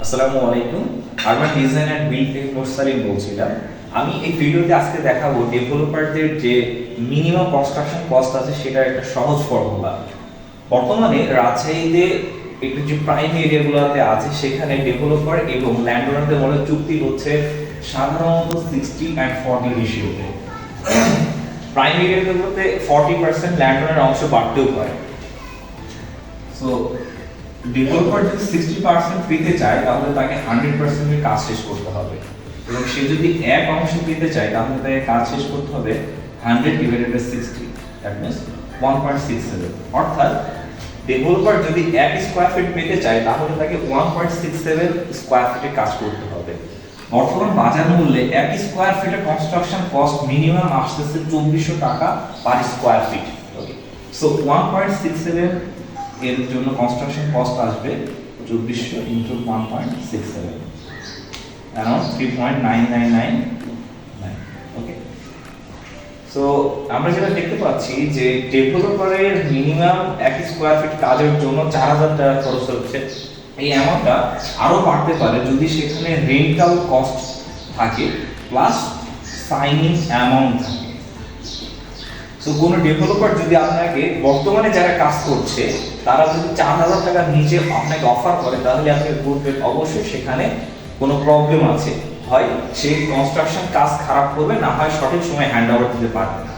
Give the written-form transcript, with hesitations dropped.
আসসালামু আলাইকুম। Urban design and build থেকে মোরসালিন বলছিলাম। আমি এই ভিডিওতে আজকে দেখাবো ডেভেলপারদের যে মিনিমাম কনস্ট্রাকশন কস্ট আছে সেটার একটা সহজ ফর্মুলা। বর্তমানে রাজশাহীতে একটু যে প্রাইম এরিয়াগুলোতে আছে সেখানে ডেভেলপার এবং ল্যান্ডওনারদের মধ্যে চুক্তি হচ্ছে সাধারণত 60-40 রেশিওতে। প্রাইম এরিয়াগুলোতে 40% ল্যান্ডওনার অংশ বাড়তেও পারে। সো ডেভেলপার যদি 60% পেতে চায় তাহলে তাকে 100% এর কাজ শেষ করতে হবে, এবং সে যদি এক অংশ পেতে চায় তাহলে তাকে কাজ শেষ করতে হবে 100/60, দ্যাট মিন্স 1.67। অর্থাৎ ডেভেলপার যদি 1 স্কয়ার ফিট পেতে চায় তাহলে তাকে 1.67 স্কয়ার ফিটে কাজ করতে হবে। বর্তমান বাজার মূল্যে 1 স্কয়ার ফিটের কনস্ট্রাকশন কস্ট মিনিমাম আসতেছে 2400 টাকা পার স্কয়ার ফিট। ওকে, সো 1.67 এর জন্য কনস্ট্রাকশন কস্ট আসবে 2400 ইনটু 1.67, অ্যারাউন্ড 3.9999। ওকে, সো আমরা যেটা দেখতে পাচ্ছি যে ডেভেলপারের মিনিমাম 1 স্কয়ার ফিট কাজের জন্য 4000 টাকা খরচ হচ্ছে। এই অ্যামাউন্টটা আরো বাড়তে পারে যদি সেখানে রেন্টাল কস্ট থাকে প্লাস সাইনিং অ্যামাউন্ট থাকে। তো কোনো ডেভেলপার যদি আপনাকে বর্তমানে যারা কাজ করছে তারা যদি 4000 টাকার নিচে আপনাকে অফার করে তাহলে আপনি বলবেন অবশ্যই সেখানে কোনো প্রবলেম আছে, হয় সেই কনস্ট্রাকশন কাজ খারাপ করবে, না হয় সঠিক সময় হ্যান্ড ওভার দিতে পারবে না।